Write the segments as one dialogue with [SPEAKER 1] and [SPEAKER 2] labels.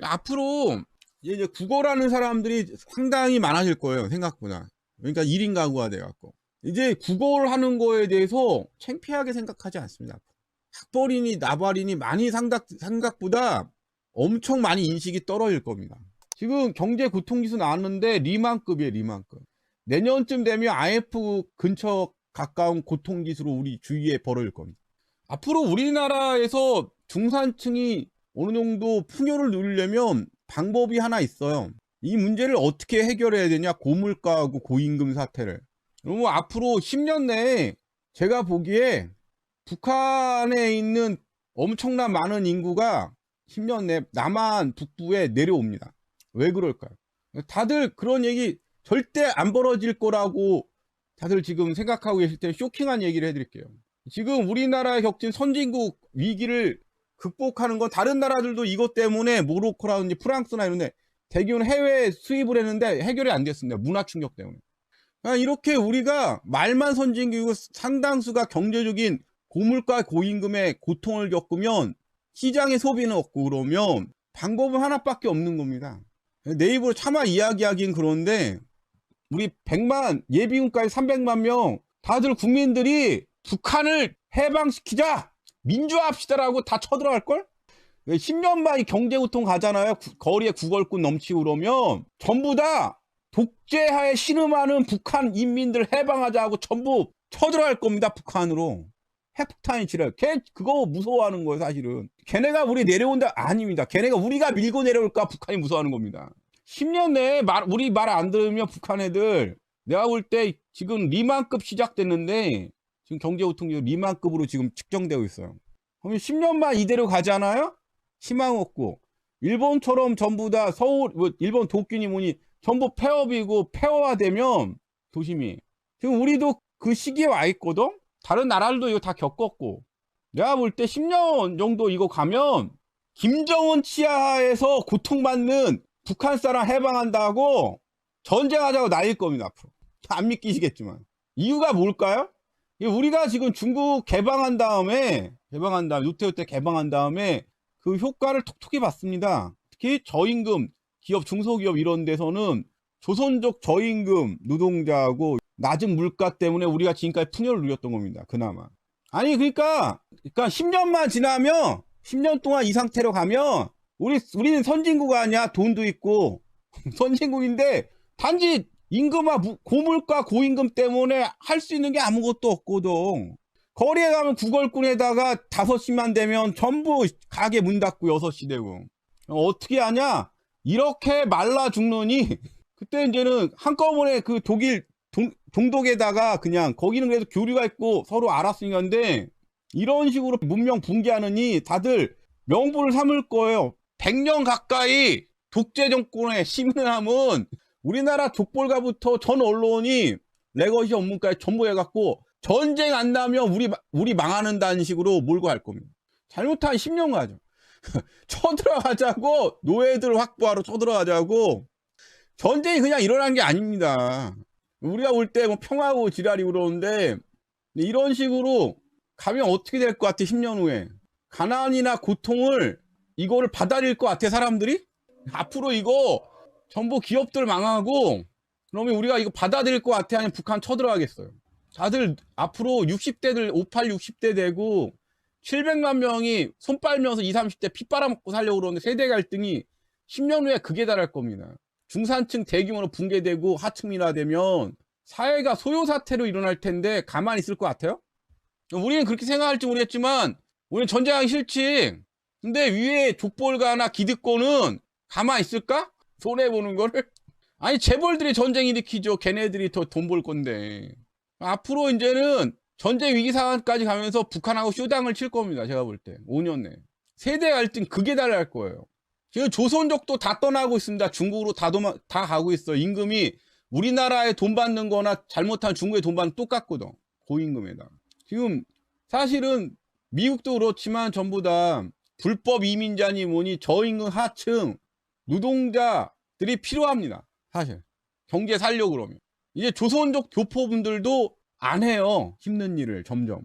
[SPEAKER 1] 앞으로 이제 국어라는 사람들이 상당히 많아질 거예요, 생각보다. 그러니까 1인 가구가 돼갖고. 이제 국어를 하는 거에 대해서 창피하게 생각하지 않습니다. 학벌이니 나발이니 많이 생각보다 엄청 많이 인식이 떨어질 겁니다. 지금 경제 고통지수 나왔는데 리만급이에요, 리만급. 내년쯤 되면 IMF 근처 가까운 고통지수로 우리 주위에 벌어질 겁니다. 앞으로 우리나라에서 중산층이 어느 정도 풍요를 누리려면 방법이 하나 있어요. 이 문제를 어떻게 해결해야 되냐, 고물가하고 고임금 사태를. 그러면 앞으로 10년 내에 제가 보기에 북한에 있는 엄청난 많은 인구가 10년 내에 남한 북부에 내려옵니다. 왜 그럴까요? 다들 그런 얘기 절대 안 벌어질 거라고 다들 지금 생각하고 계실 때 쇼킹한 얘기를 해드릴게요. 지금 우리나라에 겪은 선진국 위기를 극복하는 건 다른 나라들도 이것 때문에 모로코라든지 프랑스나 이런 데 대기업 해외 수입을 했는데 해결이 안 됐습니다. 문화 충격 때문에. 이렇게 우리가 말만 선진국이고 상당수가 경제적인 고물가 고임금의 고통을 겪으면 시장의 소비는 없고 그러면 방법은 하나밖에 없는 겁니다. 내 입으로 차마 이야기하긴 그런데 우리 100만 예비군까지 300만 명 다들 국민들이 북한을 해방시키자 민주화합시다라고 다 쳐들어갈걸? 10년 만에 경제고통 가잖아요. 거리에 구걸꾼 넘치고 그러면 전부 다 독재하에 신음하는 북한 인민들 해방하자고 전부 쳐들어갈 겁니다. 북한으로. 핵폭탄이 지랄. 걔 그거 무서워하는 거예요, 사실은. 걔네가 우리 내려온다 아닙니다. 걔네가 우리가 밀고 내려올까 북한이 무서워하는 겁니다. 10년 내에 우리 말 안 들으면 북한 애들 내가 볼 때 지금 리만급 시작됐는데 지금 경제고통이 리만급으로 지금 측정되고 있어요. 그러면 10년만 이대로 가잖아요? 희망 없고 일본처럼 전부 다 서울 일본 도쿄니 뭐니 전부 폐업이고 폐허화되면 도심이 지금 우리도 그 시기에 와 있거든. 다른 나라들도 이거 다 겪었고 내가 볼 때 10년 정도 이거 가면 김정은 치하에서 고통받는 북한 사람 해방한다고 전쟁하자고 날릴 겁니다. 앞으로 안 믿기시겠지만 이유가 뭘까요? 우리가 지금 중국 개방한 다음에 노태우 때 개방한 다음에 그 효과를 톡톡히 봤습니다. 특히 저임금 기업 중소기업 이런 데서는 조선족 저임금 노동자하고 낮은 물가 때문에 우리가 지금까지 풍요를 누렸던 겁니다. 그나마. 아니 그러니까 10년만 지나면 10년 동안 이 상태로 가면 우리는 선진국 아니야. 돈도 있고 선진국인데 단지 임금화 고물가 고임금 때문에 할 수 있는 게 아무것도 없거든. 거리에 가면 구걸꾼에다가 5시만 되면 전부 가게 문 닫고 6시 되고 어떻게 하냐? 이렇게 말라 죽느니 그때 이제는 한꺼번에 그 독일 동독에다가 그냥 거기는 그래도 교류가 있고 서로 알았으니까 근데 이런 식으로 문명 붕괴하느니 다들 명분을 삼을 거예요. 100년 가까이 독재 정권의 시민함은 우리나라 족벌가부터 전 언론이 레거시 업무까지 전부 해갖고 전쟁 안 나면 우리 망하는다는 식으로 몰고 갈 겁니다. 잘못한 10년 가죠. 쳐들어가자고 노예들 확보하러 쳐들어가자고 전쟁이 그냥 일어난 게 아닙니다. 우리가 올 때 뭐 평화고 지랄이 그러는데 이런 식으로 가면 어떻게 될 것 같아? 10년 후에 가난이나 고통을 이거를 받아들일 것 같아 사람들이? 앞으로 이거 전부 기업들 망하고 그러면 우리가 이거 받아들일 것 같아? 아니면 북한 쳐들어가겠어요? 다들 앞으로 60대들 58, 60대 되고 700만 명이 손 빨면서 20, 30대 피 빨아먹고 살려고 그러는데 세대 갈등이 10년 후에 극에 달할 겁니다. 중산층 대규모로 붕괴되고 하층민화되면 사회가 소요 사태로 일어날 텐데 가만히 있을 것 같아요? 우리는 그렇게 생각할지 모르겠지만 우리는 전쟁하기 싫지. 근데 위에 족벌가나 기득권은 가만히 있을까? 손해보는 거를? 아니 재벌들이 전쟁 일으키죠. 걔네들이 더 돈 벌 건데. 앞으로 이제는 전쟁 위기 상황까지 가면서 북한하고 쇼당을 칠 겁니다. 제가 볼 때 5년 내에. 세대 갈등 극에 달할 거예요. 지금 조선족도 다 떠나고 있습니다. 중국으로 다 가고 있어. 임금이 우리나라에 돈 받는 거나 잘못한 중국에 돈 받는 똑같거든. 고임금에다. 지금 사실은 미국도 그렇지만 전부 다 불법 이민자니 뭐니 저임금 하층 노동자들이 필요합니다. 사실 경제 살려고 그러면 이제 조선족 교포분들도 안 해요. 힘든 일을 점점.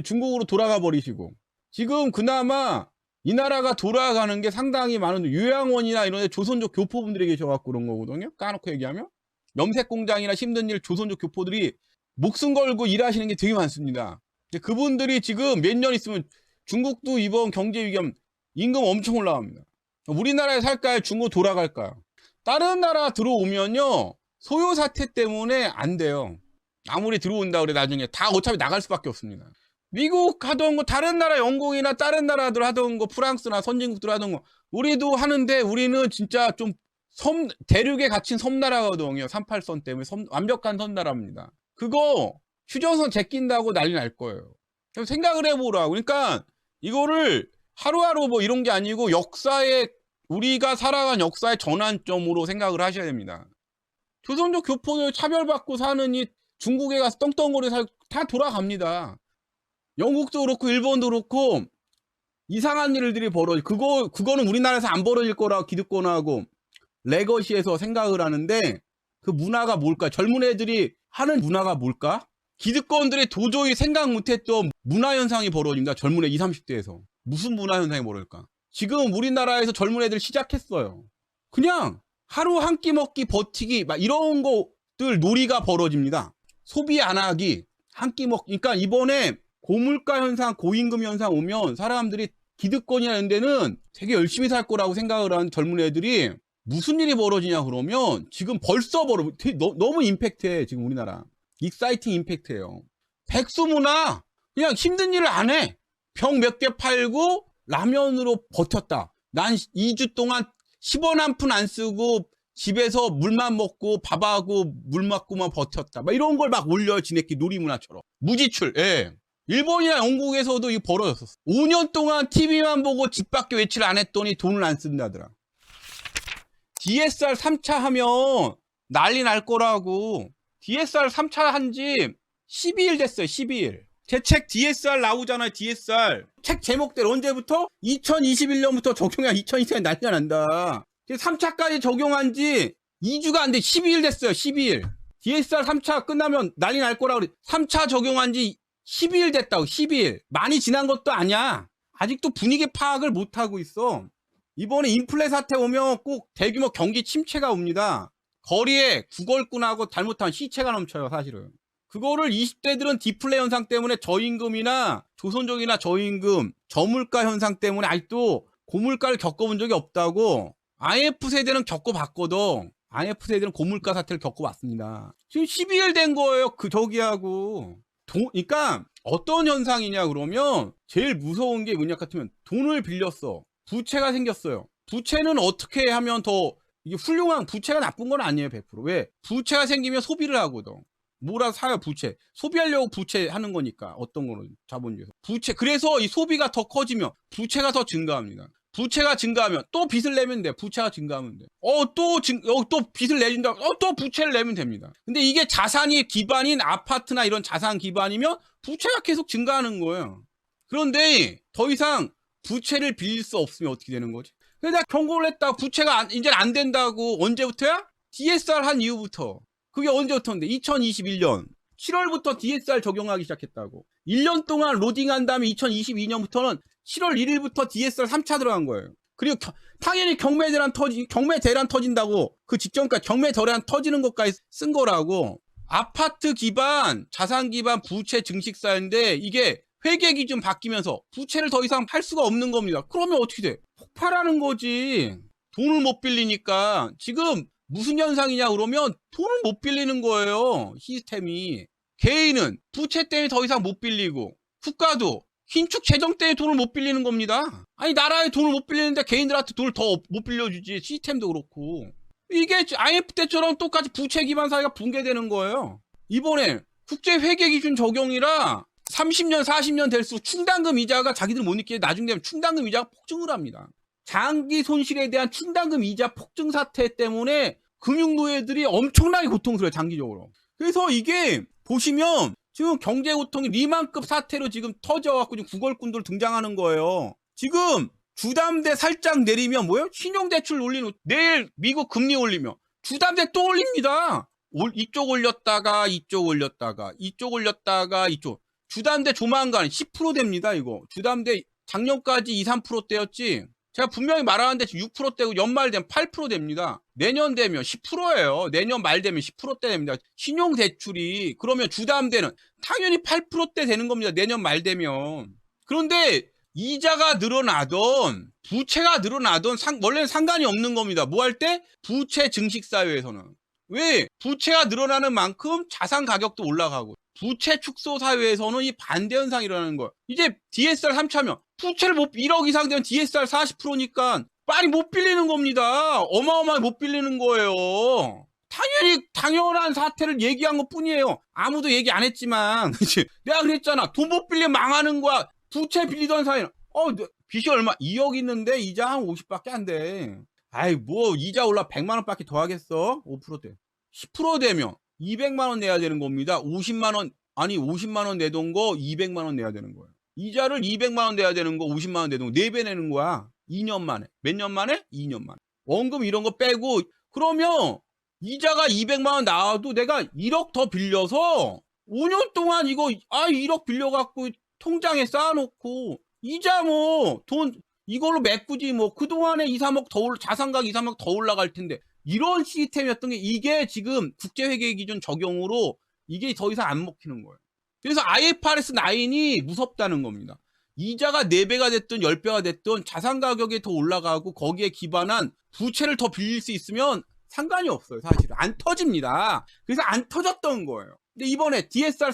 [SPEAKER 1] 중국으로 돌아가 버리시고 지금 그나마 이 나라가 돌아가는 게 상당히 많은 요양원이나 이런 데 조선족 교포분들이 계셔갖고 그런 거거든요. 까놓고 얘기하면. 염색 공장이나 힘든 일 조선족 교포들이 목숨 걸고 일하시는 게 되게 많습니다. 그분들이 지금 몇 년 있으면 중국도 이번 경제 위기하면 임금 엄청 올라갑니다. 우리나라에 살까요? 중국 돌아갈까요? 다른 나라 들어오면요. 소요 사태 때문에 안 돼요. 아무리 들어온다 그래 나중에 다 어차피 나갈 수밖에 없습니다. 미국 하던 거 다른 나라 영국이나 다른 나라들 하던 거 프랑스나 선진국들 하던 거 우리도 하는데 우리는 진짜 좀 대륙에 갇힌 섬나라거든요. 38선 때문에 완벽한 섬나라입니다. 그거 휴전선 제낀다고 난리 날 거예요. 생각을 해보라고. 그러니까 이거를 하루하루 뭐 이런 게 아니고 우리가 살아간 역사의 전환점으로 생각을 하셔야 됩니다. 조선족 교포들 차별받고 사는 이 중국에 가서 떵떵거리 살고 다 돌아갑니다. 영국도 그렇고 일본도 그렇고 이상한 일들이 벌어져. 그거는 우리나라에서 안 벌어질 거라고 기득권하고 레거시에서 생각을 하는데 그 문화가 뭘까? 젊은 애들이 하는 문화가 뭘까? 기득권들이 도저히 생각 못했던 문화현상이 벌어집니다. 젊은 애 20, 30대에서. 무슨 문화현상이 벌어질까? 지금 우리나라에서 젊은 애들 시작했어요. 그냥 하루 한 끼 먹기 버티기 막 이런 것들 놀이가 벌어집니다. 소비 안 하기, 한 끼 먹기. 그러니까 이번에 고물가 현상, 고임금 현상 오면 사람들이 기득권이나 이런 데는 되게 열심히 살 거라고 생각을 하는 젊은 애들이 무슨 일이 벌어지냐 그러면 지금 벌써 너무 임팩트해 지금 우리나라. 익사이팅 임팩트예요. 백수문화 그냥 힘든 일을 안 해. 병 몇 개 팔고 라면으로 버텼다. 난 2주 동안 10원 한 푼 안 쓰고 집에서 물만 먹고 밥하고 물 맞고만 버텼다. 막 이런 걸 막 올려 지네끼 놀이문화처럼. 무지출. 예. 일본이나 영국에서도 이거 벌어졌었어. 5년 동안 TV만 보고 집 밖에 외출 안 했더니 돈을 안 쓴다더라. DSR 3차 하면 난리 날 거라고. DSR 3차 한 지 12일 됐어요. 12일. 제 책 DSR 나오잖아요. DSR. 책 제목대로 언제부터? 2021년부터 적용해. 2020년 난리가 난다. 3차까지 적용한 지 2주가 안 돼. 12일 됐어요. 12일. DSR 3차 끝나면 난리 날 거라고 그래. 3차 적용한 지 12일 됐다고. 12일. 많이 지난 것도 아니야. 아직도 분위기 파악을 못하고 있어. 이번에 인플레 사태 오면 꼭 대규모 경기 침체가 옵니다. 거리에 구걸꾼하고 잘못하면 시체가 넘쳐요. 사실은. 그거를 20대들은 디플레 현상 때문에 저임금이나 조선족이나 저임금, 저물가 현상 때문에 아직도 고물가를 겪어본 적이 없다고. IMF세대는 겪어봤거든. IMF세대는 고물가 사태를 겪어봤습니다. 지금 12일 된 거예요. 저기하고. 그러니까 어떤 현상이냐 그러면 제일 무서운 게 뭐냐 같으면 돈을 빌렸어. 부채가 생겼어요. 부채는 어떻게 하면 더 이게 훌륭한 부채가 나쁜 건 아니에요. 100%. 왜? 부채가 생기면 소비를 하거든. 뭐라 사요 부채. 소비하려고 부채 하는 거니까. 어떤 거는 자본주의에서. 부채. 그래서 이 소비가 더 커지면 부채가 더 증가합니다. 부채가 증가하면 또 빚을 내면 돼. 부채가 증가하면 돼. 또 빚을 내준다. 또 부채를 내면 됩니다. 근데 이게 자산이 기반인 아파트나 이런 자산 기반이면 부채가 계속 증가하는 거예요. 그런데 더 이상 부채를 빌릴 수 없으면 어떻게 되는 거지? 근데 내가 경고를 했다. 부채가 이제는 안 된다고. 언제부터야? DSR 한 이후부터. 그게 언제부터인데? 2021년 7월부터 DSR 적용하기 시작했다고. 1년 동안 로딩한 다음에 2022년부터는 7월 1일부터 DSR 3차 들어간 거예요. 그리고 당연히 경매 대란 터진다고. 그 직전까지 경매 대란 터지는 것까지 쓴 거라고. 아파트 기반, 자산 기반 부채 증식사인데 이게 회계 기준 바뀌면서 부채를 더 이상 할 수가 없는 겁니다. 그러면 어떻게 돼? 폭발하는 거지. 돈을 못 빌리니까. 지금 무슨 현상이냐 그러면 돈을 못 빌리는 거예요. 시스템이. 개인은 부채 때문에 더 이상 못 빌리고 국가도 긴축 재정 때문에 돈을 못 빌리는 겁니다. 아니 나라에 돈을 못 빌리는데 개인들한테 돈을 더 못 빌려주지. 시스템도 그렇고. 이게 IMF 때처럼 똑같이 부채 기반 사회가 붕괴되는 거예요. 이번에 국제회계기준 적용이라 30년, 40년 될수록 충당금 이자가 자기들 못 느끼게 나중 되면 충당금 이자가 폭증을 합니다. 장기 손실에 대한 충당금 이자 폭증 사태 때문에 금융노예들이 엄청나게 고통스러워요. 장기적으로. 그래서 이게 보시면 지금 경제고통이 리만급 사태로 지금 터져갖고 지금 구걸꾼들 등장하는 거예요. 지금 주담대 살짝 내리면 뭐예요? 신용대출 올리는. 내일 미국 금리 올리면 주담대 또 올립니다. 이쪽 올렸다가 이쪽 올렸다가 이쪽 올렸다가 이쪽. 주담대 조만간 10% 됩니다. 이거 주담대
[SPEAKER 2] 작년까지 2, 3%대였지. 제가 분명히 말하는데 6%대고 연말 되면 8% 됩니다. 내년 되면 10%예요. 내년 말 되면 10%대 됩니다. 신용대출이 그러면 주담대는 당연히 8%대 되는 겁니다. 내년 말 되면. 그런데 이자가 늘어나던 부채가 늘어나던 원래는 상관이 없는 겁니다. 뭐 할 때? 부채 증식사회에서는. 왜? 부채가 늘어나는 만큼 자산 가격도 올라가고 부채 축소 사회에서는 이 반대 현상이 일어나는 거예요. 이제 DSR 3차면 부채를 1억 이상 되면 DSR 40%니까 빨리 못 빌리는 겁니다. 어마어마하게 못 빌리는 거예요. 당연한 사태를 얘기한 것 뿐이에요. 아무도 얘기 안 했지만 내가 그랬잖아. 돈 못 빌리면 망하는 거야. 부채 빌리던 사이는 빚이 얼마? 2억 있는데 이자 한 50밖에 안 돼. 아이 뭐 이자 올라 100만 원밖에 더 하겠어? 5%대. 10% 되면 200만 원 내야 되는 겁니다. 50만 원 내던 거 200만 원 내야 되는 거예요. 이자를 200만 원 내야 되는 거 50만 원 내던 거 4배 내는 거야. 2년 만에. 몇 년 만에? 2년 만에. 원금 이런 거 빼고 그러면 이자가 200만 원 나와도 내가 1억 더 빌려서 5년 동안 1억 빌려갖고 통장에 쌓아놓고 이자 뭐 돈 이걸로 메꾸지 뭐 그동안에 2, 3억 더 자산가격 2, 3억 더 올라갈 텐데 이런 시스템이었던 게 이게 지금 국제회계 기준 적용으로 이게 더 이상 안 먹히는 거예요. 그래서 IFRS 9이 무섭다는 겁니다. 이자가 4배가 됐든 10배가 됐든 자산 가격이 더 올라가고 거기에 기반한 부채를 더 빌릴 수 있으면 상관이 없어요. 사실은 안 터집니다. 그래서 안 터졌던 거예요. 근데 이번에 DSR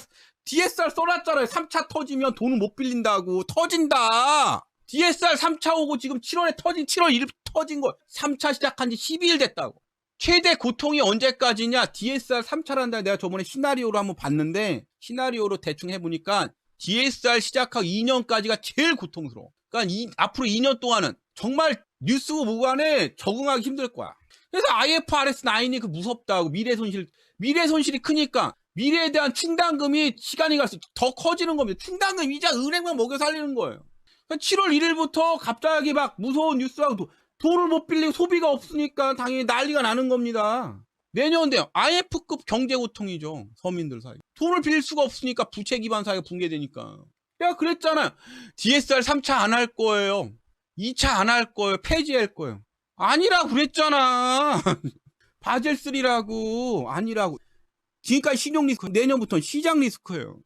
[SPEAKER 2] 써놨잖아요. 3차 터지면 돈을 못 빌린다고. 터진다. DSR 3차 오고 지금 7월 1일 터진 거 3차 시작한 지 12일 됐다고. 최대 고통이 언제까지냐? DSR 3차란다. 내가 저번에 시나리오로 한번 봤는데 시나리오로 대충 해보니까 DSR 시작하고 2년까지가 제일 고통스러워. 그러니까 앞으로 2년 동안은 정말 뉴스고 무관에 적응하기 힘들 거야. 그래서 IFRS 9이 그 무섭다고. 미래 손실이 크니까 미래에 대한 충당금이 시간이 갈수록 더 커지는 겁니다. 충당금 이자 은행만 먹여 살리는 거예요. 7월 1일부터 갑자기 막 무서운 뉴스하고 돈을 못 빌리고 소비가 없으니까 당연히 난리가 나는 겁니다. 내년 되면 IMF급 경제고통이죠. 서민들 사이. 돈을 빌릴 수가 없으니까 부채 기반 사회가 붕괴되니까. 내가 그랬잖아요. DSR 3차 안 할 거예요. 2차 안 할 거예요. 폐지할 거예요. 아니라고 그랬잖아. 바젤 3라고. 아니라고. 지금까지 신용 리스크, 내년부터는 시장 리스크예요.